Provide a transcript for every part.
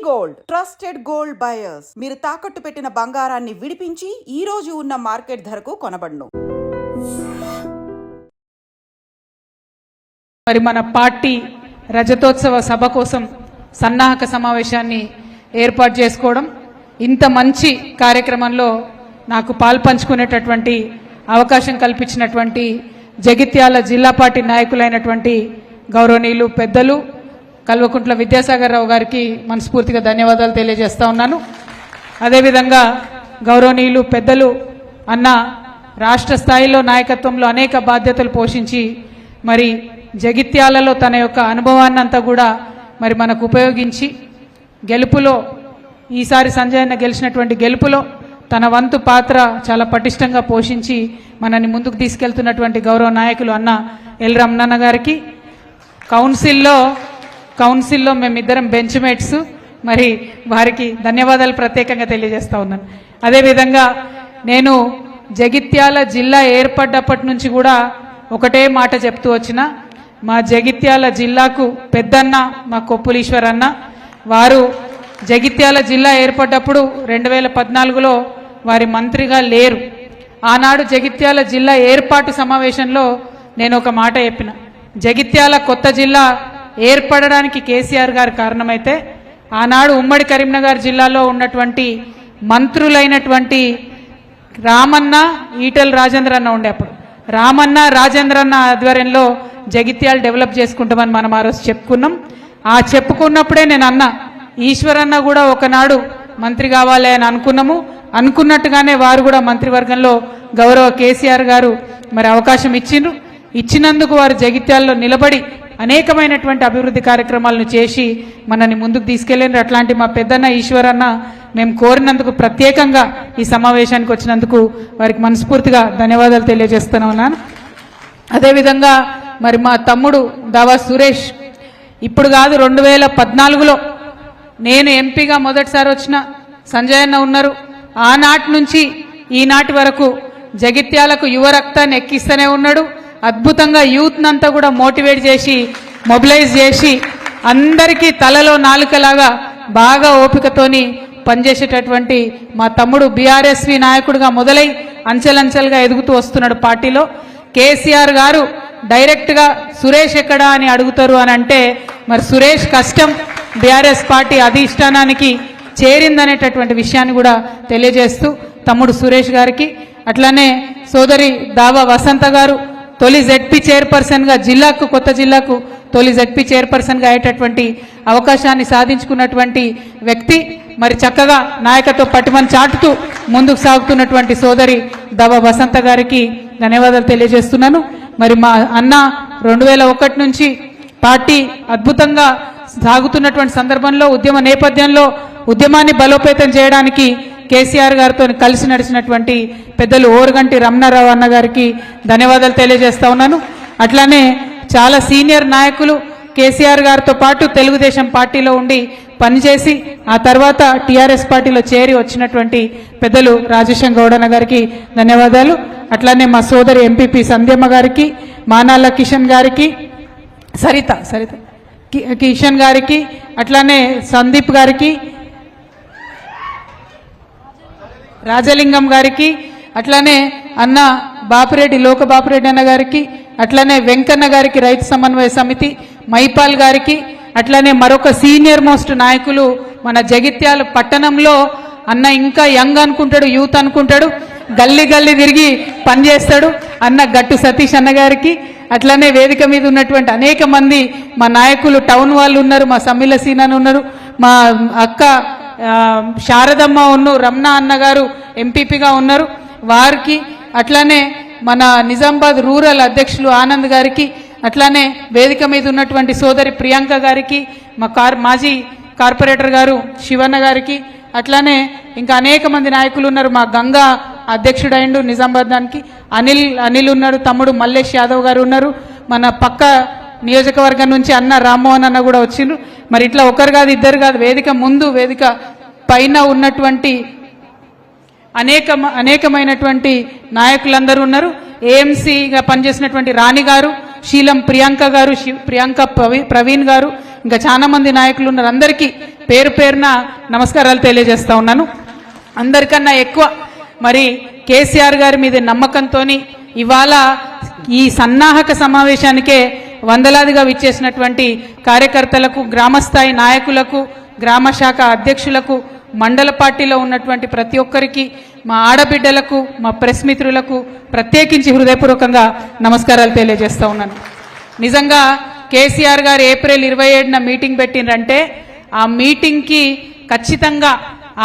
Gold trusted gold buyers మీరు తాకట్టు పెట్టిన బంగారాన్ని విడిపించి ఈ రోజు ఉన్న మార్కెట్ ధరకు కొనబడును. మరి మన పార్టీ రజతోత్సవ సభ కోసం సన్నాహక సమావేశాన్ని ఏర్పాటు చేసుకోవడం, ఇంత మంచి కార్యక్రమంలో నాకు పాల్పంచుకునేటటువంటి అవకాశం కల్పించినటువంటి జగిత్యాల జిల్లా పార్టీ నాయకులైనటువంటి గౌరవనీయులు పెద్దలు కల్వకుంట్ల విద్యాసాగర్ రావు గారికి మనస్ఫూర్తిగా ధన్యవాదాలు తెలియజేస్తా ఉన్నాను. అదేవిధంగా గౌరవనీయులు పెద్దలు అన్న రాష్ట్ర స్థాయిలో నాయకత్వంలో అనేక బాధ్యతలు పోషించి మరి జగిత్యాలలో తన యొక్క అనుభవాన్ని అంతా కూడా మరి మనకు ఉపయోగించి గెలుపులో ఈసారి సంజయ్ అన్న గెలిచినటువంటి గెలుపులో తన వంతు పాత్ర చాలా పటిష్టంగా పోషించి మనని ముందుకు తీసుకెళ్తున్నటువంటి గౌరవ నాయకులు అన్న ఎల్ రమణన్న గారికి, కౌన్సిల్లో మేమిద్దరం బెంచ్ మేట్స్, మరి వారికి ధన్యవాదాలు ప్రత్యేకంగా తెలియజేస్తా ఉన్నాను. అదేవిధంగా నేను జగిత్యాల జిల్లా ఏర్పడ్డప్పటి నుంచి కూడా ఒకటే మాట చెప్తూ వచ్చిన, మా జగిత్యాల జిల్లాకు పెద్దన్న మా కొప్పులీశ్వర్ అన్న, వారు జగిత్యాల జిల్లా ఏర్పడ్డప్పుడు 2014లో వారి మంత్రిగా లేరు. ఆనాడు జగిత్యాల జిల్లా ఏర్పాటు సమావేశంలో నేను ఒక మాట చెప్పిన, జగిత్యాల కొత్త జిల్లా ఏర్పడడానికి కేసీఆర్ గారు కారణమైతే ఆనాడు ఉమ్మడి కరీంనగర్ జిల్లాలో ఉన్నటువంటి మంత్రులైనటువంటి రామన్న, ఈటెల రాజేంద్ర అన్న ఉండే, అప్పుడు రామన్న రాజేంద్ర అన్న ఆధ్వర్యంలో జగిత్యాల డెవలప్ చేసుకుంటామని మనం ఆ రోజు చెప్పుకున్నాం. ఆ చెప్పుకున్నప్పుడే నేను అన్నా, ఈశ్వరన్న కూడా ఒకనాడు మంత్రి కావాలి అని అనుకున్నాము. అనుకున్నట్టుగానే వారు కూడా మంత్రివర్గంలో గౌరవ కేసీఆర్ గారు మరి అవకాశం ఇచ్చినందుకు వారు జగిత్యాలలో నిలబడి అనేకమైనటువంటి అభివృద్ధి కార్యక్రమాలను చేసి మనని ముందుకు తీసుకెళ్లారు. అట్లాంటి మా పెద్దన్న ఈశ్వరన్న మేము కోరినందుకు ప్రత్యేకంగా ఈ సమావేశానికి వచ్చినందుకు వారికి మనస్ఫూర్తిగా ధన్యవాదాలు తెలియజేస్తూనే ఉన్నాను. అదేవిధంగా మరి మా తమ్ముడు దావా సురేష్, ఇప్పుడు కాదు 2014లో నేను ఎంపీగా మొదటిసారి వచ్చిన సంజయ్ అన్న ఉన్నారు. ఆనాటి నుంచి ఈనాటి వరకు జగిత్యాలకు యువ రక్తాన్ని ఎక్కిస్తూనే ఉన్నాడు. అద్భుతంగా యూత్ నంతా కూడా మోటివేట్ చేసి మొబిలైజ్ చేసి అందరికీ తలలో నాలుకలాగా బాగా ఓపికతోని పనిచేసేటటువంటి మా తమ్ముడు బీఆర్ఎస్వి నాయకుడిగా మొదలై అంచెలంచెలుగా ఎదుగుతూ వస్తున్నాడు పార్టీలో. కేసీఆర్ గారు డైరెక్ట్గా సురేష్ ఎక్కడా అని అడుగుతారు అని అంటే మరి సురేష్ కష్టం బీఆర్ఎస్ పార్టీ అధిష్టానానికి చేరిందనేటటువంటి విషయాన్ని కూడా తెలియజేస్తూ తమ్ముడు సురేష్ గారికి, అట్లానే సోదరి దావా వసంత గారు తొలి జెడ్పీ చైర్పర్సన్గా కొత్త జిల్లాకు తొలి జెడ్పీ చైర్పర్సన్గా అయ్యేటటువంటి అవకాశాన్ని సాధించుకున్నటువంటి వ్యక్తి, మరి చక్కగా నాయకత్వ పటిమను చాటుతూ ముందుకు సాగుతున్నటువంటి సోదరి దావా వసంత గారికి ధన్యవాదాలు తెలియజేస్తున్నాను. మరి మా అన్న 2001 నుంచి పార్టీ అద్భుతంగా సాగుతున్నటువంటి సందర్భంలో ఉద్యమ నేపథ్యంలో ఉద్యమాన్ని బలోపేతం చేయడానికి కేసీఆర్ గారితో కలిసి నడిచినటువంటి పెద్దలు ఓరుగంటి రమణారావు అన్న గారికి ధన్యవాదాలు తెలియజేస్తా ఉన్నాను. అట్లానే చాలా సీనియర్ నాయకులు కేసీఆర్ గారితో పాటు తెలుగుదేశం పార్టీలో ఉండి పనిచేసి ఆ తర్వాత టీఆర్ఎస్ పార్టీలో చేరి వచ్చినటువంటి పెద్దలు రాజేశం గౌడన్న గారికి ధన్యవాదాలు. అట్లానే మా సోదరి ఎంపీపీ సంధ్యమ్మ గారికి, మానాల కిషన్ గారికి, సరిత కిషన్ గారికి, అట్లానే సందీప్ గారికి, రాజలింగం గారికి, అట్లానే అన్న బాపిరెడ్డి లోక బాపిరెడ్డి అన్న గారికి, అట్లానే వెంకన్న గారికి రైతు సమన్వయ సమితి, మైపాల్ గారికి, అట్లానే మరొక సీనియర్ మోస్ట్ నాయకులు మన జగిత్యాల పట్టణంలో అన్న ఇంకా యంగ్ అనుకుంటాడు, యూత్ అనుకుంటాడు, గల్లీ తిరిగి పనిచేస్తాడు అన్న గట్టు సతీష్ అన్న గారికి, అట్లానే వేదిక మీద ఉన్నటువంటి అనేక మంది మా నాయకులు టౌన్ వాళ్ళు ఉన్నారు, మా సమ్మిల సీనన్ ఉన్నారు, మా అక్క శారదమ్మ రమణ అన్న గారు ఎంపీపీగా ఉన్నారు వారికి, అట్లానే మన నిజామాబాద్ రూరల్ అధ్యక్షులు ఆనంద్ గారికి, అట్లానే వేదిక మీద ఉన్నటువంటి సోదరి ప్రియాంక గారికి, మా మాజీ కార్పొరేటర్ గారు శివన్న గారికి, అట్లానే ఇంకా అనేక మంది నాయకులు ఉన్నారు. మా గంగా అధ్యక్షుడు అయిండు నిజామాబాద్ దానికి, అనిల్ ఉన్నారు, తమ్ముడు మల్లేష్ యాదవ్ గారు ఉన్నారు, మన పక్క నియోజకవర్గం నుంచి అన్న రామ్మోహన్ అన్న కూడా వచ్చిండ్రు. మరి ఇట్లా ఒకరు కాదు ఇద్దరు కాదు, వేదిక ముందు వేదిక పైన ఉన్నటువంటి అనేకమైనటువంటి నాయకులందరూ ఉన్నారు. ఏఎంసీగా పనిచేసినటువంటి రాణి గారు, శీలం ప్రియాంక గారు, ప్రియాంక ప్రవీణ్ గారు, ఇంకా చాలా మంది నాయకులు ఉన్నారు. అందరికీ పేరు పేరున నమస్కారాలు తెలియజేస్తా ఉన్నాను. అందరికన్నా ఎక్కువ మరి కేసీఆర్ గారి మీద నమ్మకంతో ఇవాళ ఈ సన్నాహక సమావేశానికే వందలాదిగా విచ్చేసినటువంటి కార్యకర్తలకు, గ్రామస్థాయి నాయకులకు, గ్రామ శాఖ అధ్యక్షులకు, మండల పార్టీలో ఉన్నటువంటి ప్రతి ఒక్కరికి, మా ఆడబిడ్డలకు, మా ప్రెస్ మిత్రులకు ప్రత్యేకించి హృదయపూర్వకంగా నమస్కారాలు తెలియజేస్తా ఉన్నాను. నిజంగా కేసీఆర్ గారు ఏప్రిల్ 27న మీటింగ్ పెట్టిండ్రంటే ఆ మీటింగ్కి ఖచ్చితంగా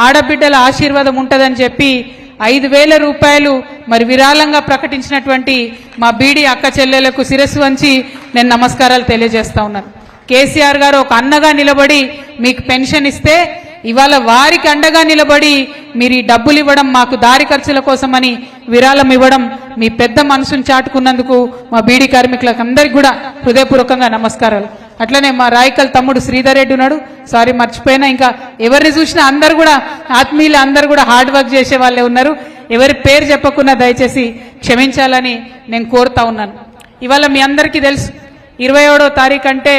ఆడబిడ్డల ఆశీర్వాదం ఉంటుందని చెప్పి 5,000 రూపాయలు మరి విరాళంగా ప్రకటించినటువంటి మా బీడీ అక్క చెల్లెలకు శిరస్సు వంచి నేను నమస్కారాలు తెలియజేస్తా ఉన్నాను. కేసీఆర్ గారు ఒక అన్నగా నిలబడి మీకు పెన్షన్ ఇస్తే ఇవాళ వారికి అండగా నిలబడి మీరు ఈ డబ్బులు ఇవ్వడం, మాకు దారి ఖర్చుల కోసమని విరాళం ఇవ్వడం, మీ పెద్ద మనసును చాటుకున్నందుకు మా బీడీ కార్మికులకు అందరికీ కూడా హృదయపూర్వకంగా నమస్కారాలు. అట్లనే మా రాయకల్ తమ్ముడు శ్రీధర్ రెడ్డి ఉన్నాడు, సారీ మర్చిపోయినా, ఇంకా ఎవరిని చూసినా అందరు కూడా ఆత్మీయులు, అందరు కూడా హార్డ్ వర్క్ చేసే వాళ్ళే ఉన్నారు. ఎవరి పేరు చెప్పకున్నా దయచేసి క్షమించాలని నేను కోరుతా ఉన్నాను. ఇవాళ మీ అందరికీ తెలుసు 27వ తారీఖు అంటే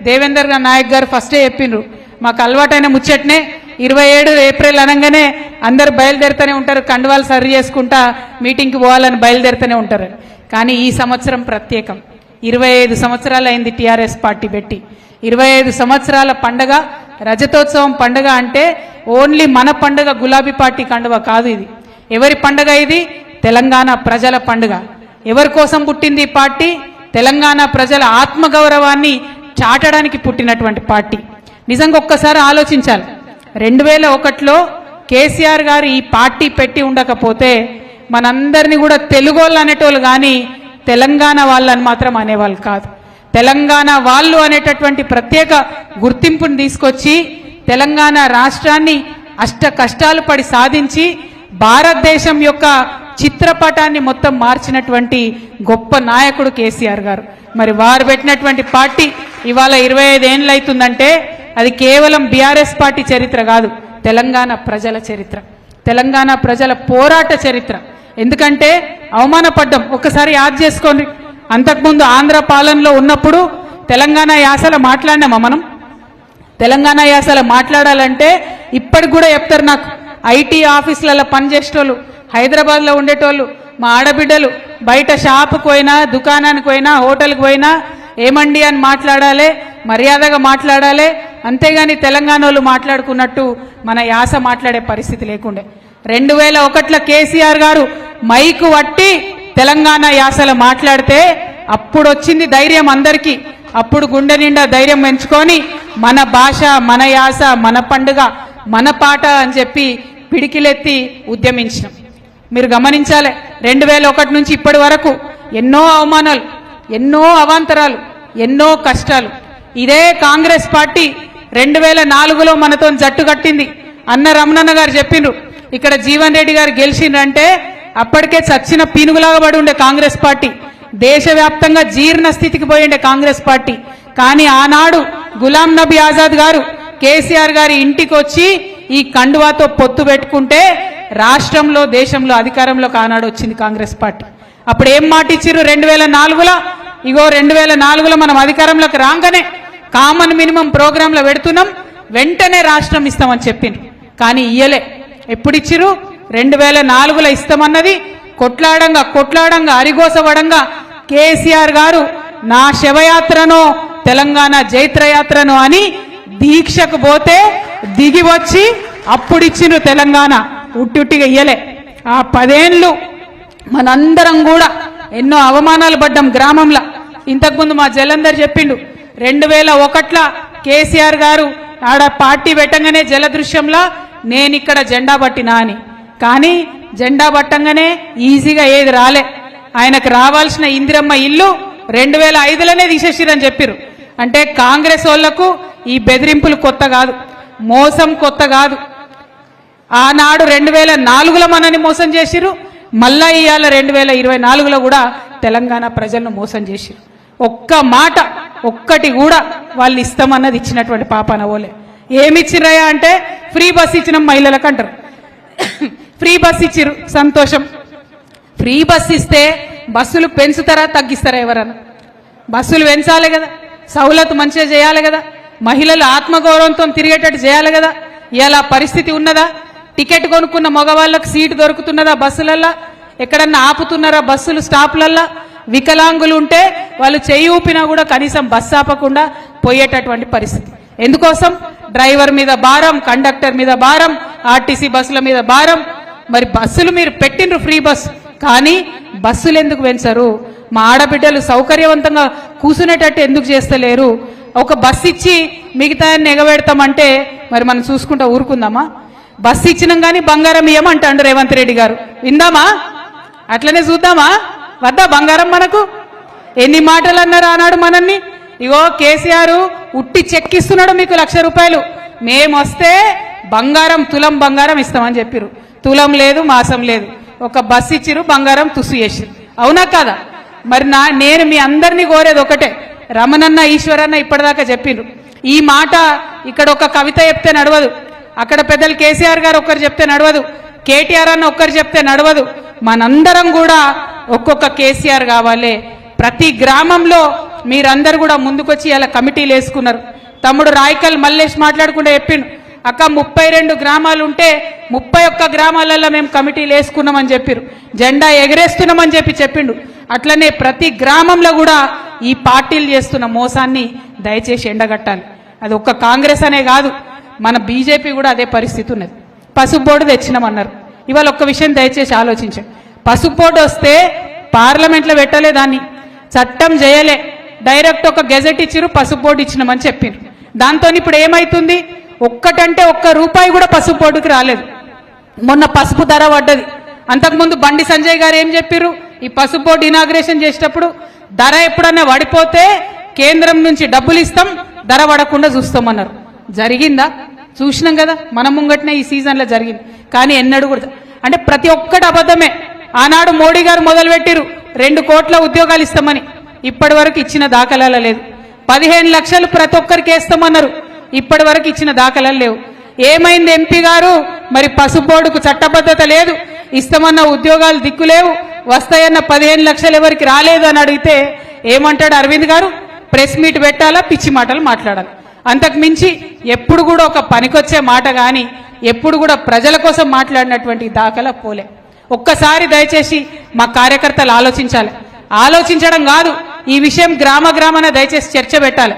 దేవేందర్ నాయక్ గారు ఫస్టే చెప్పిండ్రు, మాకు అలవాటైన ముచ్చట్నే 27 ఏప్రిల్ అనగానే అందరు బయలుదేరుతూనే ఉంటారు, కండువాలు సరి చేసుకుంటా మీటింగ్కి పోవాలని బయలుదేరుతూనే ఉంటారు. కానీ ఈ సంవత్సరం ప్రత్యేకం. 25 సంవత్సరాలు అయింది టీఆర్ఎస్ పార్టీ పెట్టి. 25 సంవత్సరాల పండగ, రజతోత్సవం పండగ అంటే ఓన్లీ మన పండగ గులాబీ పార్టీ కండువ కాదు. ఇది ఎవరి పండగ? ఇది తెలంగాణ ప్రజల పండుగ. ఎవరి కోసం పుట్టింది ఈ పార్టీ? తెలంగాణ ప్రజల ఆత్మగౌరవాన్ని చాటడానికి పుట్టినటువంటి పార్టీ. నిజంగా ఒక్కసారి ఆలోచించాలి, 2001లో కేసీఆర్ గారు ఈ పార్టీ పెట్టి ఉండకపోతే మనందరినీ కూడా తెలుగోళ్ళు అనేటోళ్ళు కానీ తెలంగాణ వాళ్ళని మాత్రం అనేవాళ్ళు కాదు. తెలంగాణ వాళ్ళు అనేటటువంటి ప్రత్యేక గుర్తింపుని తీసుకొచ్చి తెలంగాణ రాష్ట్రాన్ని అష్ట కష్టాలు పడి సాధించి భారతదేశం యొక్క చిత్రపటాన్ని మొత్తం మార్చినటువంటి గొప్ప నాయకుడు కేసీఆర్ గారు. మరి వారు పెట్టినటువంటి పార్టీ ఇవాళ 25 ఏళ్ళు అవుతుందంటే అది కేవలం బీఆర్ఎస్ పార్టీ చరిత్ర కాదు, తెలంగాణ ప్రజల చరిత్ర, తెలంగాణ ప్రజల పోరాట చరిత్ర. ఎందుకంటే అవమానపడ్డం. ఒక్కసారి యాద్ చేసుకోండి, అంతకుముందు ఆంధ్ర పాలనలో ఉన్నప్పుడు తెలంగాణ యాసలో మాట్లాడినామా మనం? తెలంగాణ యాసలో మాట్లాడాలంటే ఇప్పటికి కూడా చెప్తారు నాకు, ఐటీ ఆఫీసులలో పనిచేసేటోళ్ళు, హైదరాబాద్లో ఉండేటోళ్ళు, మా ఆడబిడ్డలు బయట షాపుకు పోయినా, దుకాణానికి పోయినా, హోటల్కి పోయినా ఏమండి అని మాట్లాడాలి, మర్యాదగా మాట్లాడాలి. అంతేగాని తెలంగాణ వాళ్ళు మాట్లాడుకున్నట్టు మన యాస మాట్లాడే పరిస్థితి లేకుండే. 2001లో కేసీఆర్ గారు మైకు వట్టి తెలంగాణ యాసలో మాట్లాడితే అప్పుడు వచ్చింది ధైర్యం అందరికీ. అప్పుడు గుండె నిండా ధైర్యం పెంచుకొని మన భాష, మన యాస, మన పండుగ, మన పాట అని చెప్పి పిడికిలెత్తి ఉద్యమించినాం. మీరు గమనించాలి, 2001 నుంచి ఇప్పటి వరకు ఎన్నో అవమానాలు, ఎన్నో అవాంతరాలు, ఎన్నో కష్టాలు. ఇదే కాంగ్రెస్ పార్టీ 2004లో మనతో జట్టు కట్టింది. అన్న రమణన్న గారు చెప్పిండ్రు, ఇక్కడ జీవన్ రెడ్డి గారు గెలిచిండ్రంటే అప్పటికే చచ్చిన పీనుగులాగా పడి ఉండే కాంగ్రెస్ పార్టీ, దేశవ్యాప్తంగా జీర్ణ స్థితికి పోయిండే కాంగ్రెస్ పార్టీ. కానీ ఆనాడు గులాం నబీ ఆజాద్ గారు కేసీఆర్ గారి ఇంటికి వచ్చి ఈ కండువాతో పొత్తు పెట్టుకుంటే రాష్ట్రంలో, దేశంలో అధికారంలోకి ఆనాడు వచ్చింది కాంగ్రెస్ పార్టీ. అప్పుడు ఏం మాట ఇచ్చిర్రు 2004లో? ఇగో 2004లో మనం అధికారంలోకి రాగానే కామన్ మినిమం ప్రోగ్రాంలో పెడుతున్నాం, వెంటనే రాష్ట్రం ఇస్తామని చెప్పిండ్రు. కానీ ఇయ్యలే. ఎప్పుడు ఇచ్చిరు? 2004లో ఇస్తామన్నది కొట్లాడంగా అరిగోసవడంగా కేసీఆర్ గారు నా శవయాత్రనో తెలంగాణ జైత్రయాత్రనో అని దీక్షకు పోతే దిగి వచ్చి అప్పుడు ఇచ్చిండ్రు తెలంగాణ. ఉట్టిగా ఇయ్యలే. ఆ 10 ఏళ్ళు మనందరం కూడా ఎన్నో అవమానాలు పడ్డాం గ్రామంలో. ఇంతకుముందు మా జలంధర్ చెప్పిండు, 2001లో కేసీఆర్ గారు ఆడ పార్టీ పెట్టంగానే జలదృశ్యంలో నేను ఇక్కడ జెండా పట్టినా అని. కానీ జెండా పట్టంగానే ఈజీగా ఏది రాలే. ఆయనకు రావాల్సిన ఇందిరమ్మ ఇల్లు 2005లోనే తీసేసిరని చెప్పిరు. అంటే కాంగ్రెస్ వాళ్లకు ఈ బెదిరింపులు కొత్త కాదు, మోసం కొత్త కాదు. ఆనాడు 2004లో మనని మోసం చేసిరు, మళ్ళా ఇవాళ 2024లో కూడా తెలంగాణ ప్రజలను మోసం చేసిరు. ఒక్క మాట ఒక్కటి కూడా వాళ్ళు ఇస్తామన్నది ఇచ్చినటువంటి పాపాన ఓలే. ఏమిచ్చిరయా అంటే ఫ్రీ బస్ ఇచ్చిన మహిళలకు అంటారు. ఫ్రీ బస్ ఇచ్చిరు, సంతోషం. ఫ్రీ బస్ ఇస్తే బస్సులు పెంచుతారా తగ్గిస్తారా? ఎవరన్నా బస్సులు పెంచాలి కదా, సౌలత్ మంచిగా చేయాలి కదా. మహిళలు ఆత్మగౌరవంతో తిరిగేటట్టు చేయాలి కదా. ఇలా పరిస్థితి ఉన్నదా? టికెట్ కొనుక్కున్న మగవాళ్ళకు సీటు దొరుకుతున్నదా? బస్సులల్లా ఎక్కడన్నా ఆపుతున్నారా? బస్సులు స్టాప్లల్లా వికలాంగులు ఉంటే వాళ్ళు చెయ్యి ఊపినా కూడా కనీసం బస్సు ఆపకుండా పోయేటటువంటి పరిస్థితి. ఎందుకోసం? డ్రైవర్ మీద భారం, కండక్టర్ మీద భారం, ఆర్టీసీ బస్సుల మీద భారం. మరి బస్సులు మీరు పెట్టినరు ఫ్రీ బస్సు, కానీ బస్సులు ఎందుకు పెంచరు? మా ఆడబిడ్డలు సౌకర్యవంతంగా కూర్చునేటట్టు ఎందుకు చేస్తలేరు? ఒక బస్సు ఇచ్చి మిగతా ఎగబెడతామంటే మరి మనం చూసుకుంటా ఊరుకుందామా? బస్సు ఇచ్చినాం కానీ బంగారం ఇయ్యమంటాడు రేవంత్ రెడ్డి గారు. విందామా? అట్లనే చూద్దామా? వద్దా బంగారం మనకు? ఎన్ని మాటలు అన్నారు ఆనాడు మనల్ని. ఇగో కేసీఆర్ ఉట్టి చెక్కిస్తున్నాడు మీకు 1,00,000 రూపాయలు, మేము వస్తే బంగారం తులం బంగారం ఇస్తామని చెప్పిరు. తులం లేదు, మాసం లేదు, ఒక బస్సు ఇచ్చిరు, బంగారం తుసు చేసిరు. అవునా కదా? మరి నేను మీ అందరినీ కోరేది ఒకటే, రమణన్న ఈశ్వరన్న ఇప్పటిదాకా చెప్పిండ్రు ఈ మాట. ఇక్కడ ఒక కవిత చెప్తే నడవదు, అక్కడ పెద్దలు కేసీఆర్ గారు ఒక్కరు చెప్తే నడవదు, కేటీఆర్ అన్న ఒక్కరు చెప్తే నడవదు. మనందరం కూడా ఒక్కొక్క కేసీఆర్ కావాలి. ప్రతి గ్రామంలో మీరందరూ కూడా ముందుకొచ్చి ఇలా కమిటీలు వేసుకున్నారు. తమ్ముడు రాయకల్ మల్లేష్ మాట్లాడుకుంటే చెప్పిండు, అక్క 32 గ్రామాలు ఉంటే 31 గ్రామాలలో మేము కమిటీలు వేసుకున్నామని చెప్పారు, జెండా ఎగరేస్తున్నామని చెప్పిండు. అట్లనే ప్రతి గ్రామంలో కూడా ఈ పార్టీలు చేస్తున్న మోసాన్ని దయచేసి ఎండగట్టాలి. అది ఒక్క కాంగ్రెస్ అనే కాదు, మన బీజేపీ కూడా అదే పరిస్థితి ఉన్నది. పసుపు బోర్డు తెచ్చినామన్నారు. ఇవాళ ఒక్క విషయం దయచేసి ఆలోచించండి. పసుపు బోర్డు వస్తే పార్లమెంట్లో పెట్టలే, దాన్ని చట్టం చేయలే, డైరెక్ట్ ఒక గెజెట్ ఇచ్చిరు, పసుపు బోర్డు ఇచ్చినామని చెప్పారు. దాంతో ఇప్పుడు ఏమైతుంది? ఒక్కటంటే ₹1 కూడా పసుపు బోర్డుకి రాలేదు. మొన్న పసుపు ధర పడ్డది. అంతకుముందు బండి సంజయ్ గారు ఏం చెప్పారు? ఈ పసుపు బోర్డు ఇనాగ్రేషన్ చేసేటప్పుడు ధర ఎప్పుడన్నా పడిపోతే కేంద్రం నుంచి డబ్బులు ఇస్తాం, ధర పడకుండా చూస్తామన్నారు. జరిగిందా? చూసినాం కదా, మన ముంగట్నే ఈ సీజన్లో జరిగింది. కానీ ఎన్నడూ కూడా అంటే ప్రతి ఒక్కటి అబద్ధమే. ఆనాడు మోడీ గారు మొదలుపెట్టిరు 2 కోట్ల ఉద్యోగాలు ఇస్తామని, ఇప్పటి వరకు ఇచ్చిన దాఖలాలు లేదు. 15 లక్షలు ప్రతి ఒక్కరికి వేస్తామన్నారు, ఇప్పటి వరకు ఇచ్చిన దాఖలాలు లేవు. ఏమైంది ఎంపీ గారు? మరి పసుపు బోర్డుకు చట్టబద్ధత లేదు, ఇస్తామన్న ఉద్యోగాలు దిక్కులేవు, వస్తాయన్న 15 లక్షలు ఎవరికి రాలేదు అని అడిగితే ఏమంటాడు అరవింద్ గారు? ప్రెస్ మీట్ పెట్టాలా, పిచ్చి మాటలు మాట్లాడాలి. అంతకు మించి ఎప్పుడు కూడా ఒక పనికొచ్చే మాట కానీ ఎప్పుడు కూడా ప్రజల కోసం మాట్లాడినటువంటి దాఖలా పోలే. ఒక్కసారి దయచేసి మా కార్యకర్తలు ఆలోచించాలి. ఆలోచించడం కాదు, ఈ విషయం గ్రామాన దయచేసి చర్చ పెట్టాలి.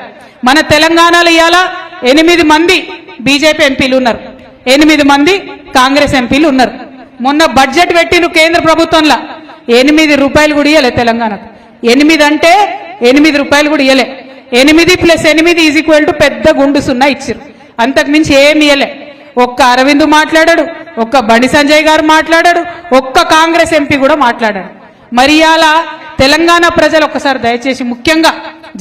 మన తెలంగాణలో ఇవాళ 8 మంది బీజేపీ ఎంపీలు ఉన్నారు, 8 మంది కాంగ్రెస్ ఎంపీలు ఉన్నారు. మొన్న బడ్జెట్ పెట్టిన కేంద్ర ప్రభుత్వంలో ₹8 కూడా ఇవ్వలే తెలంగాణకు. 8 అంటే ₹8 కూడా ఇవ్వలే. 8 + 8 పెద్ద గుండు 0 ఇచ్చారు. అంతకు మించి ఏమి ఇవ్వలే. ఒక్క అరవింద్ మాట్లాడాడు, ఒక్క బండి సంజయ్ గారు మాట్లాడాడు, ఒక్క కాంగ్రెస్ ఎంపీ కూడా మాట్లాడాడు. మరి ఇవాళ తెలంగాణ ప్రజలు ఒక్కసారి దయచేసి ముఖ్యంగా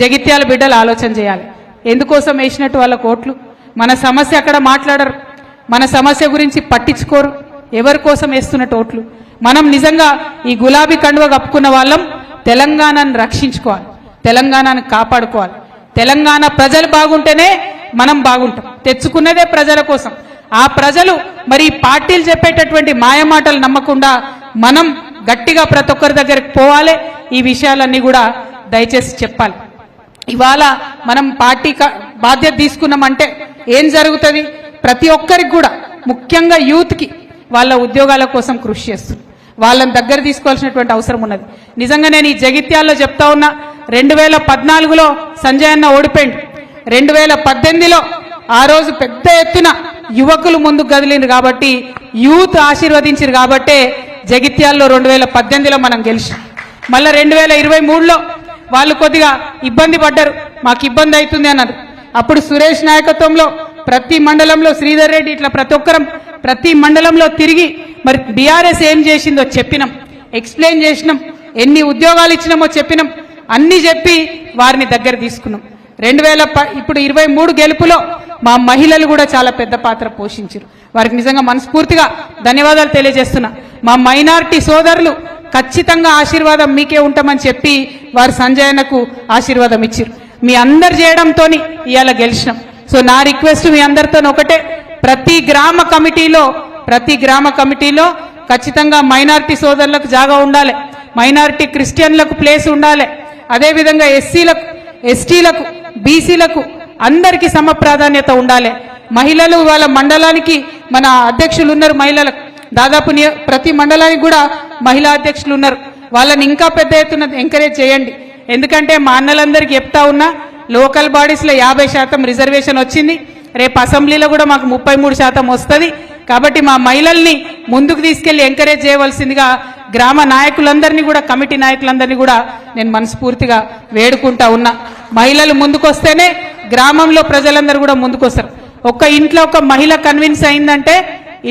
జగిత్యాల బిడ్డలు ఆలోచన చేయాలి. ఎందుకోసం వేసినట్టు వాళ్ళ ఓట్లు? మన సమస్య అక్కడ మాట్లాడరు, మన సమస్య గురించి పట్టించుకోరు. ఎవరి కోసం వేస్తున్నట్టు ఓట్లు? మనం నిజంగా ఈ గులాబీ కండువ కప్పుకున్న వాళ్ళం తెలంగాణను రక్షించుకోవాలి, తెలంగాణను కాపాడుకోవాలి. తెలంగాణ ప్రజలు బాగుంటేనే మనం బాగుంటాం. తెచ్చుకున్నదే ప్రజల కోసం. ఆ ప్రజలు మరి పార్టీలు చెప్పేటటువంటి మాయమాటలు నమ్మకుండా మనం గట్టిగా ప్రతి ఒక్కరి దగ్గరికి పోవాలి. ఈ విషయాలన్నీ కూడా దయచేసి చెప్పాలి. ఇవాళ మనం పార్టీ బాధ్యత తీసుకున్నామంటే ఏం జరుగుతుంది? ప్రతి ఒక్కరికి కూడా ముఖ్యంగా యూత్కి వాళ్ళ ఉద్యోగాల కోసం కృషి చేస్తుంది. వాళ్ళని దగ్గర తీసుకోవాల్సినటువంటి అవసరం ఉన్నది. నిజంగా నేను ఈ జగిత్యాల్లో చెప్తా ఉన్నా, 2014లో సంజయ్ అన్న ఓడిపోయింది, 2018లో ఆ రోజు పెద్ద ఎత్తున యువకులు ముందుకు కదిలిండ్రు కాబట్టి, యూత్ ఆశీర్వదించారు కాబట్టే జగిత్యాల్లో 2018లో మనం గెలిచాం. మళ్ళీ 2023లో వాళ్ళు కొద్దిగా ఇబ్బంది పడ్డారు, మాకు ఇబ్బంది అవుతుంది అన్నారు. అప్పుడు సురేష్ నాయకత్వంలో ప్రతి మండలంలో శ్రీధర్ రెడ్డి ఇట్లా ప్రతి ఒక్కరం ప్రతి మండలంలో తిరిగి మరి బీఆర్ఎస్ ఏం చేసిందో చెప్పినాం, ఎక్స్ప్లెయిన్ చేసినాం, ఎన్ని ఉద్యోగాలు ఇచ్చినామో చెప్పినాం, అన్ని చెప్పి వారిని దగ్గర తీసుకున్నాం. 2023 గెలుపులో మా మహిళలు కూడా చాలా పెద్ద పాత్ర పోషించారు. వారికి నిజంగా మనస్ఫూర్తిగా ధన్యవాదాలు తెలియజేస్తున్నా. మా మైనారిటీ సోదరులు ఖచ్చితంగా ఆశీర్వాదం మీకే ఉంటామని చెప్పి వారు సంజయనకు ఆశీర్వాదం ఇచ్చారు. మీ అందరు చేయడంతో ఇవాళ గెలిచినాం. సో నా రిక్వెస్ట్ మీ అందరితో ఒకటే, ప్రతి గ్రామ కమిటీలో ఖచ్చితంగా మైనారిటీ సోదరులకు జాగా ఉండాలి, మైనారిటీ క్రిస్టియన్లకు ప్లేస్ ఉండాలి, అదేవిధంగా ఎస్సీలకు, ఎస్టీలకు, బీసీలకు, అందరికీ సమ ప్రాధాన్యత ఉండాలి. మహిళలు వాళ్ళ మండలానికి మన అధ్యక్షులు ఉన్నారు, మహిళలకు దాదాపు ప్రతి మండలానికి కూడా మహిళా అధ్యక్షులు ఉన్నారు. వాళ్ళని ఇంకా పెద్ద ఎత్తున ఎంకరేజ్ చేయండి. ఎందుకంటే మా అన్నలందరికీ చెప్తా ఉన్నా, లోకల్ బాడీస్లో 50% రిజర్వేషన్ వచ్చింది. రేపు అసెంబ్లీలో కూడా మాకు 33% వస్తుంది. కాబట్టి మా మహిళల్ని ముందుకు తీసుకెళ్లి ఎంకరేజ్ చేయవలసిందిగా గ్రామ నాయకులందరినీ కూడా, కమిటీ నాయకులందరినీ కూడా నేను మనస్ఫూర్తిగా వేడుకుంటా ఉన్నా. మహిళలు ముందుకొస్తేనే గ్రామంలో ప్రజలందరూ కూడా ముందుకొస్తారు. ఒక్క ఇంట్లో ఒక మహిళ కన్విన్స్ అయిందంటే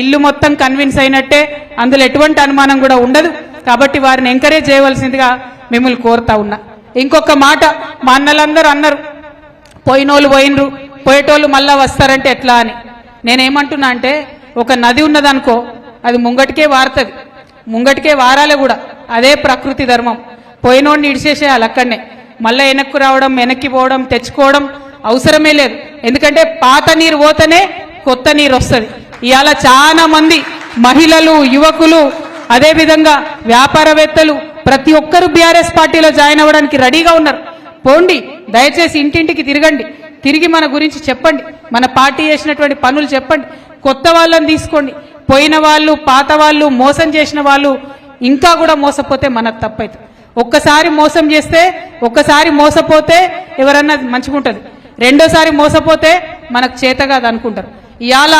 ఇల్లు మొత్తం కన్విన్స్ అయినట్టే, అందులో ఎటువంటి అనుమానం కూడా ఉండదు. కాబట్టి వారిని ఎంకరేజ్ చేయవలసిందిగా మిమ్మల్ని కోరుతా ఉన్నా. ఇంకొక మాట, మా అన్నలందరూ అన్నారు పోయినోళ్ళు పోయినరు, పోయేటోళ్ళు మళ్ళా వస్తారంటే ఎట్లా అని. నేనేమంటున్నా అంటే, ఒక నది ఉన్నదనుకో, అది ముంగటికే వారుతుంది, ముంగటికే వారాలే కూడా. అదే ప్రకృతి ధర్మం. పోయినోడిని ఇడిచేసేయాలి అక్కడనే. మళ్ళీ వెనక్కు రావడం, వెనక్కి పోవడం, తెచ్చుకోవడం అవసరమే లేదు. ఎందుకంటే పాత నీరు పోతేనే కొత్త నీరు వస్తుంది. ఇవాళ చాలా మంది మహిళలు, యువకులు, అదేవిధంగా వ్యాపారవేత్తలు ప్రతి ఒక్కరూ బీఆర్ఎస్ పార్టీలో జాయిన్ అవ్వడానికి రెడీగా ఉన్నారు. పోండి, దయచేసి ఇంటింటికి తిరగండి, తిరిగి మన గురించి చెప్పండి, మన పార్టీ చేసినటువంటి పనులు చెప్పండి. కొత్త వాళ్ళని తీసుకోండి. పోయిన వాళ్ళు, పాత వాళ్ళు, మోసం చేసిన వాళ్ళు ఇంకా కూడా మోసపోతే మనకు తప్పైతుంది. ఒక్కసారి మోసం చేస్తే, ఒక్కసారి మోసపోతే ఎవరన్నా మంచిగా ఉంటుంది, రెండోసారి మోసపోతే మనకు చేత కాదు అనుకుంటారు. ఇవాళ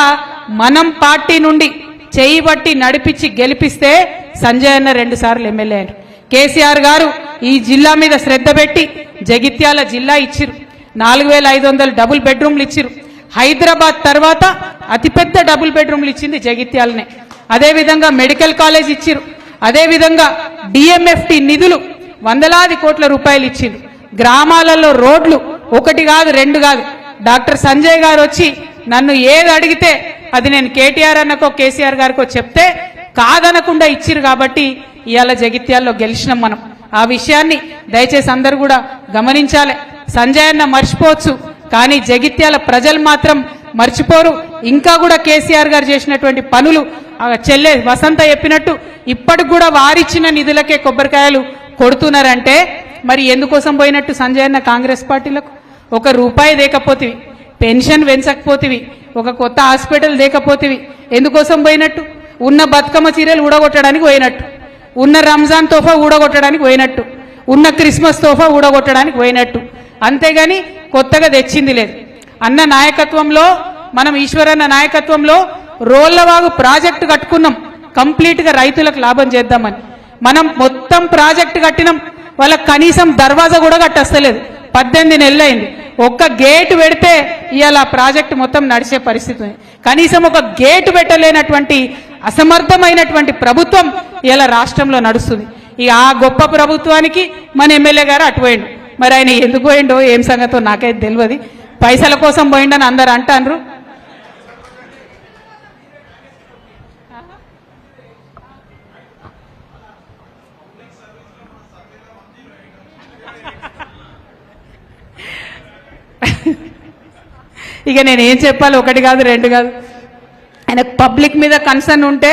మనం పార్టీ నుండి చేయి బట్టి నడిపించి గెలిపిస్తే సంజయ్ అన్న 2 సార్లు ఎమ్మెల్యే అయ్యారు. కేసీఆర్ గారు ఈ జిల్లా మీద శ్రద్ధ పెట్టి జగిత్యాల జిల్లా ఇచ్చిరు, 4500 డబుల్ బెడ్రూమ్లు ఇచ్చిరు. హైదరాబాద్ తర్వాత అతిపెద్ద డబుల్ బెడ్రూమ్లు ఇచ్చింది జగిత్యాలనే. అదేవిధంగా మెడికల్ కాలేజ్ ఇచ్చిరు. అదేవిధంగా డిఎంఎఫ్టి నిధులు వందలాది కోట్ల రూపాయలు ఇచ్చింది. గ్రామాలలో రోడ్లు 1 కాదు 2 కాదు. డాక్టర్ సంజయ్ గారు వచ్చి నన్ను ఏది అడిగితే అది నేను కేటీఆర్ అన్నకో కేసీఆర్ గారికో చెప్తే కాదనకుండా ఇచ్చిరు. కాబట్టి ఇవాళ జగిత్యాల్లో గెలిచినాం మనం. ఆ విషయాన్ని దయచేసి అందరూ కూడా గమనించాలి. సంజయ్ అన్న మర్చిపోవచ్చు, కానీ జగిత్యాల ప్రజలు మాత్రం మర్చిపోరు. ఇంకా కూడా కేసీఆర్ గారు చేసినటువంటి పనులు చెల్లె వసంత చెప్పినట్టు ఇప్పటికి కూడా వారిచ్చిన నిధులకే కొబ్బరికాయలు కొడుతున్నారంటే మరి ఎందుకోసం పోయినట్టు సంజయ్ అన్న కాంగ్రెస్ పార్టీలకు? 1 రూపాయి దేకపోతివి, పెన్షన్ పెంచకపోతివి, ఒక కొత్త హాస్పిటల్ దేకపోతివి, ఎందుకోసం పోయినట్టు? ఉన్న బతుకమ్మ చీరలు ఊడగొట్టడానికి పోయినట్టు, ఉన్న రంజాన్ తోఫా ఊడగొట్టడానికి పోయినట్టు, ఉన్న క్రిస్మస్ తోఫా ఊడగొట్టడానికి పోయినట్టు. అంతేగాని కొత్తగా తెచ్చింది లేదు. అన్న నాయకత్వంలో, మనం ఈశ్వరన్న నాయకత్వంలో రోళ్లవాగు ప్రాజెక్టు కట్టుకున్నాం, కంప్లీట్గా రైతులకు లాభం చేద్దామని. మనం మొత్తం ప్రాజెక్టు కట్టినాం, వాళ్ళకి కనీసం దర్వాజా కూడా కట్టస్తలేదు. 18 నెలలు అయింది. ఒక్క గేటు పెడితే ఇవాళ ప్రాజెక్టు మొత్తం నడిచే పరిస్థితి ఉంది. కనీసం ఒక గేటు పెట్టలేనటువంటి అసమర్థమైనటువంటి ప్రభుత్వం ఇవాళ రాష్ట్రంలో నడుస్తుంది. ఇక ఆ గొప్ప ప్రభుత్వానికి మన ఎమ్మెల్యే గారు అటుపోయిండు. మరి ఆయన ఎందుకు పోయిండో ఏం సంగతో నాకైతే తెలియదు. పైసల కోసం పోయిండని అందరు అంటారు. ఇక నేను ఏం చెప్పాలి, 1 కాదు 2 కాదు. ఆయనకు పబ్లిక్ మీద కన్సర్న్ ఉంటే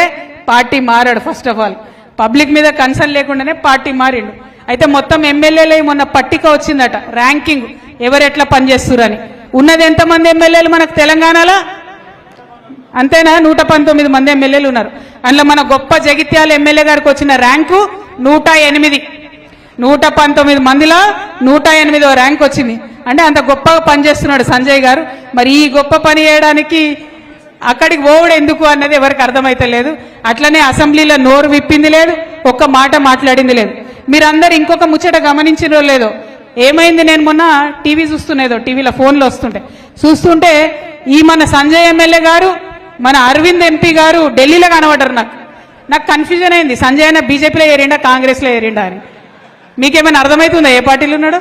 పార్టీ మారాడు. ఫస్ట్ ఆఫ్ ఆల్ పబ్లిక్ మీద కన్సర్న్ లేకుండానే పార్టీ మారిండు. అయితే మొత్తం ఎమ్మెల్యేలు మొన్న పట్టిక వచ్చిందట, ర్యాంకింగ్ ఎవరు ఎట్లా పనిచేస్తురని. ఉన్నది ఎంతమంది ఎమ్మెల్యేలు మనకు తెలంగాణలో? అంతేనా? 119 మంది ఎమ్మెల్యేలు ఉన్నారు. అందులో మన గొప్ప జగిత్యాల ఎమ్మెల్యే గారికి వచ్చిన ర్యాంకు 108. 119 మందిలో 108వ ర్యాంక్ వచ్చింది. అంటే అంత గొప్పగా పనిచేస్తున్నాడు సంజయ్ గారు. మరి ఈ గొప్ప పని చేయడానికి అక్కడికి పోవడం ఎందుకు అన్నది ఎవరికి అర్థమైతే లేదు. అట్లనే అసెంబ్లీలో నోరు విప్పింది లేదు, ఒక్క మాట మాట్లాడింది లేదు. మీరందరూ ఇంకొక ముచ్చట గమనించినో లేదో, ఏమైంది? నేను మొన్న టీవీ చూస్తున్నదో, టీవీలో ఫోన్లో చూస్తుంటే ఈ మన సంజయ్ ఎమ్మెల్యే గారు, మన అరవింద్ ఎంపీ గారు ఢిల్లీలో కనబడ్డారు. నాకు కన్ఫ్యూజన్ అయింది, సంజయ్ అన్న బీజేపీలో ఏరిండా కాంగ్రెస్లో ఏరిండా అని. మీకేమైనా అర్థమవుతుందా ఏ పార్టీలో ఉన్నాడు?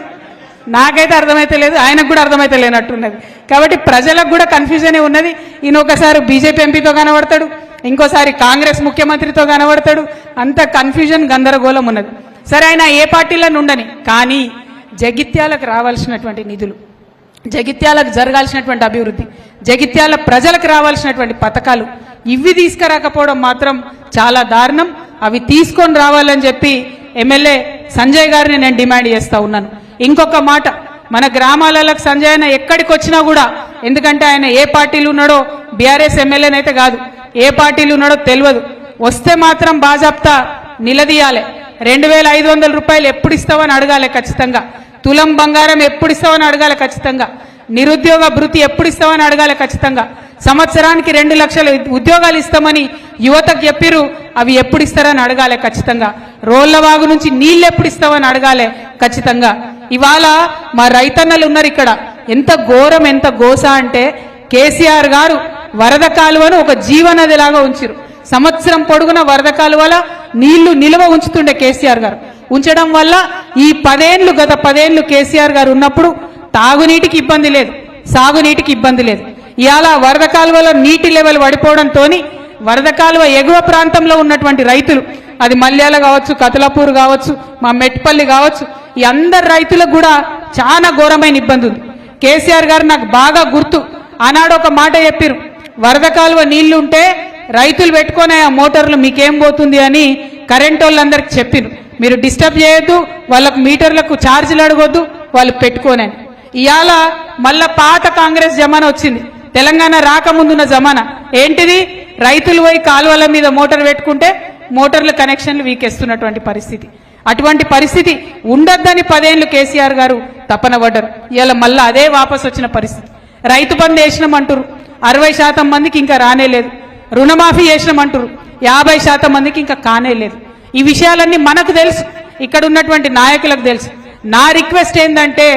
నాకైతే అర్థమైతే లేదు, ఆయనకు కూడా అర్థమైతే లేనట్టున్నది. కాబట్టి ప్రజలకు కూడా కన్ఫ్యూజనే ఉన్నది. ఈయన ఒకసారి బీజేపీ ఎంపీతో కనబడతాడు, ఇంకోసారి కాంగ్రెస్ ముఖ్యమంత్రితో కనబడతాడు. అంత కన్ఫ్యూజన్ గందరగోళం ఉన్నది. సరే, ఆయన ఏ పార్టీలో ఉండని, కానీ జగిత్యాలకు రావాల్సినటువంటి నిధులు, జగిత్యాలకు జరగాల్సినటువంటి అభివృద్ధి, జగిత్యాల ప్రజలకు రావాల్సినటువంటి పథకాలు ఇవి తీసుకురాకపోవడం మాత్రం చాలా దారుణం. అవి తీసుకొని రావాలని చెప్పి ఎమ్మెల్యే సంజయ్ గారిని నేను డిమాండ్ చేస్తా ఉన్నాను. ఇంకొక మాట, మన గ్రామాలకు సంజయ్ అన్న ఎక్కడికి వచ్చినా కూడా, ఎందుకంటే ఆయన ఏ పార్టీలు ఉన్నాడో, బీఆర్ఎస్ ఎమ్మెల్యేనైతే కాదు, ఏ పార్టీలు ఉన్నాడో తెలియదు, వస్తే మాత్రం బాజాప్తా నిలదీయాలి. 2500 రూపాయలు ఎప్పుడు ఇస్తావని అడగాలి ఖచ్చితంగా, తులం బంగారం ఎప్పుడు ఇస్తావని అడగాలి ఖచ్చితంగా, నిరుద్యోగ భృతి ఎప్పుడు ఇస్తామని అడగాలి ఖచ్చితంగా, సంవత్సరానికి 2 లక్షల ఉద్యోగాలు ఇస్తామని యువతకు చెప్పిరు, అవి ఎప్పుడు ఇస్తారని అడగాలి ఖచ్చితంగా, రోళ్లవాగు నుంచి నీళ్ళు ఎప్పుడు ఇస్తామని అడగాలి ఖచ్చితంగా. ఇవాళ మా రైతన్నలు ఉన్నారు ఇక్కడ, ఎంత ఘోరం ఎంత గోస అంటే కేసీఆర్ గారు వరద కాలువను ఒక జీవనదిలాగా ఉంచిరు. సంవత్సరం పొడుగున వరద కాలువల నీళ్లు నిల్వ ఉంచుతుండే కేసీఆర్ గారు. ఉంచడం వల్ల ఈ గత 10 ఏళ్లు కేసీఆర్ గారు ఉన్నప్పుడు తాగునీటికి ఇబ్బంది లేదు, సాగునీటికి ఇబ్బంది లేదు. ఇవాళ వరద కాలువలో నీటి లెవెల్ పడిపోవడంతో వరద కాలువ ఎగువ ప్రాంతంలో ఉన్నటువంటి రైతులు, అది మల్యాల కావచ్చు, కతలాపూర్ కావచ్చు, మా మెట్పల్లి కావచ్చు, ఈ అందరు రైతులకు కూడా చాలా ఘోరమైన ఇబ్బంది ఉంది. కేసీఆర్ గారు నాకు బాగా గుర్తు, ఆనాడు ఒక మాట చెప్పిరు, వరద కాలువ నీళ్లు ఉంటే రైతులు పెట్టుకునే ఆ మోటార్లు మీకేం పోతుంది అని కరెంట్ వాళ్ళందరికి చెప్పిరు, మీరు డిస్టర్బ్ చేయొద్దు, వాళ్ళకు మీటర్లకు ఛార్జీలు అడగొద్దు, వాళ్ళు పెట్టుకోనని. ఇవాళ మళ్ళా పాత కాంగ్రెస్ జమానా వచ్చింది, తెలంగాణ రాకముందున్న జమానా ఏంటిది, రైతులు పోయి కాలువల మీద మోటార్ పెట్టుకుంటే మోటార్ల కనెక్షన్లు వీకేస్తున్నటువంటి పరిస్థితి. అటువంటి పరిస్థితి ఉండొద్దని 10 ఏళ్లు కేసీఆర్ గారు తపన పడ్డారు. ఇవాళ మళ్ళా అదే వాపసు వచ్చిన పరిస్థితి. రైతు బంధు వేసినామంటారు, 60% మందికి ఇంకా రానేలేదు. రుణమాఫీ చేసినామంటారు, 50% మందికి ఇంకా కానేలేదు. ఈ విషయాలన్నీ మనకు తెలుసు, ఇక్కడ ఉన్నటువంటి నాయకులకు తెలుసు. నా రిక్వెస్ట్ ఏంటంటే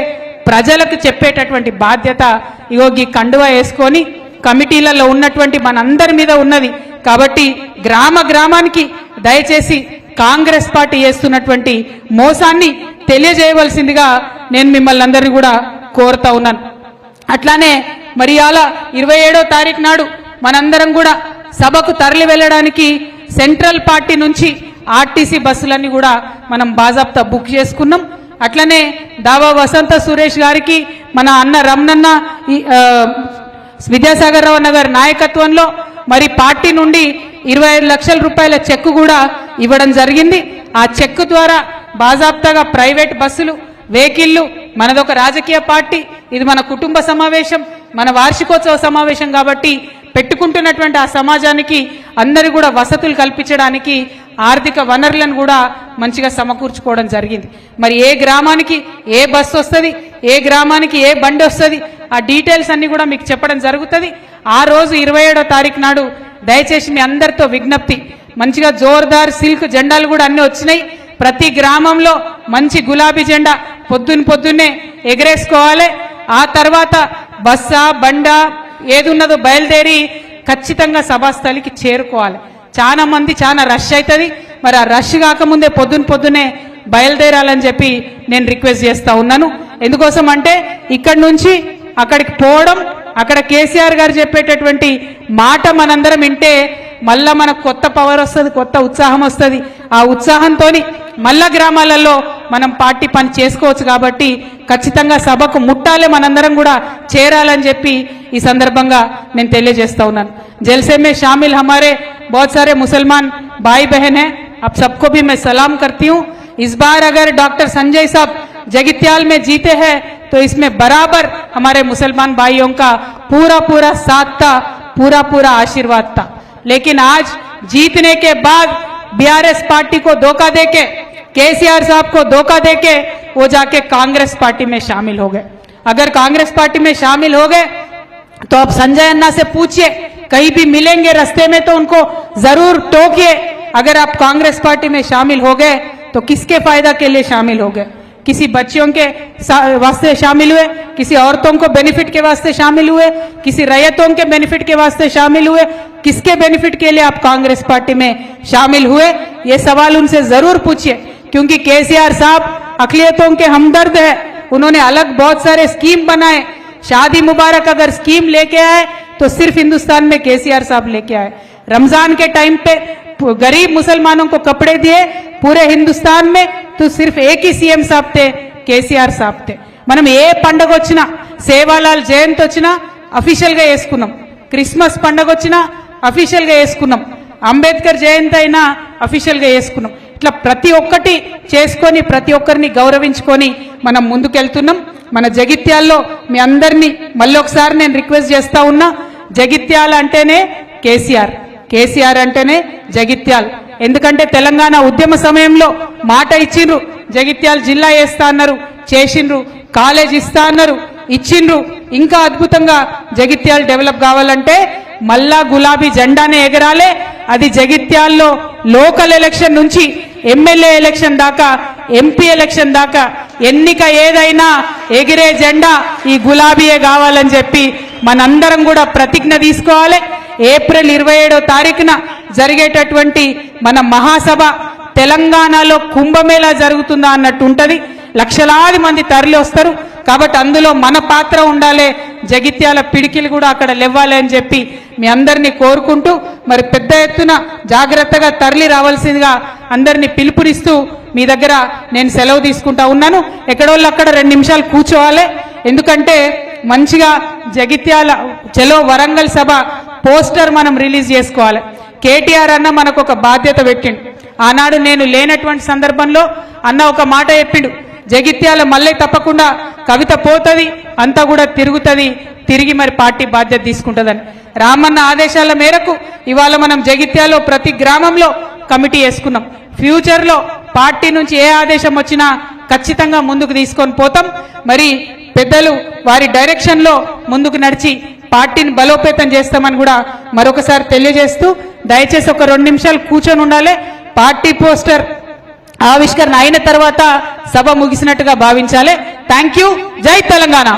ప్రజలకు చెప్పేటటువంటి బాధ్యత ఇగో ఈ కండువా వేసుకొని కమిటీలలో ఉన్నటువంటి మనందరి మీద ఉన్నది. కాబట్టి గ్రామానికి దయచేసి కాంగ్రెస్ పార్టీ చేస్తున్నటువంటి మోసాన్ని తెలియజేయవలసిందిగా నేను మిమ్మల్ని అందరినీ కూడా కోరుతా ఉన్నాను. అట్లానే మరి అలా 27వ తారీఖు నాడు మనందరం కూడా సభకు తరలి వెళ్ళడానికి సెంట్రల్ పార్టీ నుంచి ఆర్టీసీ బస్సులన్నీ కూడా మనం బాజాప్తా బుక్ చేసుకున్నాం. అట్లనే దావా వసంత సురేష్ గారికి మన అన్న రమణన్న విద్యాసాగర్ రావు అన్న గారి నాయకత్వంలో మరి పార్టీ నుండి 25 లక్షల రూపాయల చెక్కు కూడా ఇవ్వడం జరిగింది. ఆ చెక్కు ద్వారా బాజాప్తాగా ప్రైవేట్ బస్సులు, వెహికల్లు, మనదొక రాజకీయ పార్టీ, ఇది మన కుటుంబ సమావేశం, మన వార్షికోత్సవ సమావేశం కాబట్టి పెట్టుకుంటున్నటువంటి ఆ సమాజానికి అందరూ కూడా వసతులు కల్పించడానికి ఆర్థిక వనరులను కూడా మంచిగా సమకూర్చుకోవడం జరిగింది. మరి ఏ గ్రామానికి ఏ బస్సు వస్తుంది, ఏ గ్రామానికి ఏ బండి వస్తుంది, ఆ డీటెయిల్స్ అన్ని కూడా మీకు చెప్పడం జరుగుతుంది. ఆ రోజు 27వ తారీఖు నాడు దయచేసి మీ అందరితో విజ్ఞప్తి, మంచిగా జోర్దార్ సిల్క్ జెండాలు కూడా అన్ని వచ్చినాయి. ప్రతి గ్రామంలో మంచి గులాబీ జెండా పొద్దున్నే ఎగరేసుకోవాలి. ఆ తర్వాత బస్సా బండా ఏది ఉన్నదో బయలుదేరి ఖచ్చితంగా సభాస్థలికి చేరుకోవాలి. చాలా మంది చాలా రష్ అవుతుంది. మరి ఆ రష్ కాకముందే పొద్దున్నే బయలుదేరాలని చెప్పి నేను రిక్వెస్ట్ చేస్తా ఉన్నాను. ఎందుకోసం అంటే ఇక్కడి నుంచి అక్కడికి పోవడం, అక్కడ కేసీఆర్ గారు చెప్పేటటువంటి మాట మనందరం వింటే మళ్ళా మనకు కొత్త పవర్ వస్తుంది, కొత్త ఉత్సాహం వస్తుంది. ఆ ఉత్సాహంతో మళ్ళా గ్రామాలలో మనం పార్టీ పని చేసుకోవచ్చు. కాబట్టి ఖచ్చితంగా సభకు ముట్టాలే, మనందరం కూడా చేరాలని చెప్పి ఈ సందర్భంగా నేను తెలియజేస్తా ఉన్నాను. జల్సే మే షామిల్ हमारे बहुत सारे मुसलमान भाई बहन हैं, आप सबको भी मैं सलाम करती हूँ. इस बार अगर डॉक्टर संजय साहब जगित्याल में जीते हैं तो इसमें बराबर हमारे मुसलमान भाइयों का पूरा साथ था, पूरा आशीर्वाद था. लेकिन आज जीतने के बाद बीआरएस पार्टी को धोखा देके, केसीआर साहब को धोखा देके वो जाके कांग्रेस पार्टी में शामिल हो गए. अगर कांग्रेस पार्टी में शामिल हो गए तो अब संजय अन्ना से पूछिए, कहीं भी मिलेंगे रास्ते में तो उनको जरूर टोकिए. अगर आप कांग्रेस पार्टी में शामिल हो गए तो किसके फायदा के लिए शामिल हो गए? किसी बच्चियों के वास्ते शामिल हुए, किसी औरतों को बेनिफिट के वास्ते शामिल हुए, किसी रैयतों के बेनिफिट के वास्ते शामिल हुए? किसके बेनिफिट के लिए आप कांग्रेस पार्टी में शामिल हुए? ये सवाल उनसे जरूर पूछिए, क्योंकि केसीआर साहब अकलियतों के हमदर्द है. उन्होंने अलग बहुत सारे स्कीम बनाए. शादी मुबारक अगर स्कीम लेके आए तो सिर्फ हिंदुस्तान में केसीआर साहब लेके आए. रमजान के टाइम पे गरीब मुसलमानों को कपड़े दिए पूरे हिंदुस्तान में, तो सिर्फ एक ही सीएम साहब थे, केसीआर साहब थे. మనం ఏ పండగ వచ్చినా, సేవాలాల్ జయంతి వచ్చినా అఫీషియల్గా వేసుకున్నాం, క్రిస్మస్ పండగ వచ్చినా అఫీషియల్గా వేసుకున్నాం, అంబేద్కర్ జయంతి అయినా అఫీషియల్గా వేసుకున్నాం. ఇట్లా ప్రతి ఒక్కటి చేసుకొని ప్రతి ఒక్కరిని గౌరవించుకొని మనం ముందుకెళ్తున్నాం. మన జగిత్యాల్లో మీ అందరినీ మళ్ళీ ఒకసారి నేను రిక్వెస్ట్ చేస్తా ఉన్నా, జగిత్యాల అంటేనే కేసీఆర్, కేసీఆర్ అంటేనే జగిత్యాల్. ఎందుకంటే తెలంగాణ ఉద్యమ సమయంలో మాట ఇచ్చిండ్రు, జగిత్యాల జిల్లా వేస్తా అన్నారు, చేసిండ్రు, కాలేజ్ ఇస్తా అన్నారు, ఇచ్చిండ్రు. ఇంకా అద్భుతంగా జగిత్యాల డెవలప్ కావాలంటే మళ్ళా గులాబీ జెండానే ఎగరాలే. అది జగిత్యాల్లో లోకల్ ఎలక్షన్ నుంచి ఎమ్మెల్యే ఎలక్షన్ దాకా, ఎంపీ ఎలక్షన్ దాకా ఎన్నిక ఏదైనా ఎగిరే జెండా ఈ గులాబీయే కావాలని చెప్పి మనందరం కూడా ప్రతిజ్ఞ తీసుకోవాలి. ఏప్రిల్ 27వ తారీఖున జరిగేటటువంటి మన మహాసభ తెలంగాణలో కుంభమేళా జరుగుతుందా అన్నట్టు ఉంటది. లక్షలాది మంది తరలి వస్తారు. కాబట్టి అందులో మన పాత్ర ఉండాలి, జగిత్యాల పిడికిలు కూడా అక్కడ లేవాలి అని చెప్పి మీ అందరినీ కోరుకుంటూ, మరి పెద్ద ఎత్తున జాగ్రత్తగా తరలి రావాల్సిందిగా అందరినీ పిలుపునిస్తూ మీ దగ్గర నేను సెలవు తీసుకుంటా ఉన్నాను. ఎక్కడోళ్ళు అక్కడ 2 నిమిషాలు కూర్చోవాలి. ఎందుకంటే మంచిగా జగిత్యాల చలో వరంగల్ సభ పోస్టర్ మనం రిలీజ్ చేసుకోవాలి. కేటీఆర్ అన్న మనకు ఒక బాధ్యత పెట్టిండు. ఆనాడు నేను లేనటువంటి సందర్భంలో అన్న ఒక మాట చెప్పిండు, జగిత్యాల మళ్ళీ తప్పకుండా కవిత పోతుంది, అంతా కూడా తిరుగుతుంది, తిరిగి మరి పార్టీ బాధ్యత తీసుకుంటుందని. రామన్న ఆదేశాల మేరకు ఇవాళ మనం జగిత్యాలో ప్రతి గ్రామంలో కమిటీ వేసుకున్నాం. ఫ్యూచర్లో పార్టీ నుంచి ఏ ఆదేశం వచ్చినా ఖచ్చితంగా ముందుకు తీసుకొని పోతాం. మరి పెద్దలు వారి డైరెక్షన్లో ముందుకు నడిచి పార్టీని బలోపేతం చేస్తామని కూడా మరొకసారి తెలియజేస్తూ, దయచేసి ఒక 2 నిమిషాలు కూర్చొని ఉండాలి. పార్టీ పోస్టర్ ఆవిష్కరణ అయిన తర్వాత సభ ముగిసినట్టుగా భావించాలి. Thank you. జై తెలంగాణ.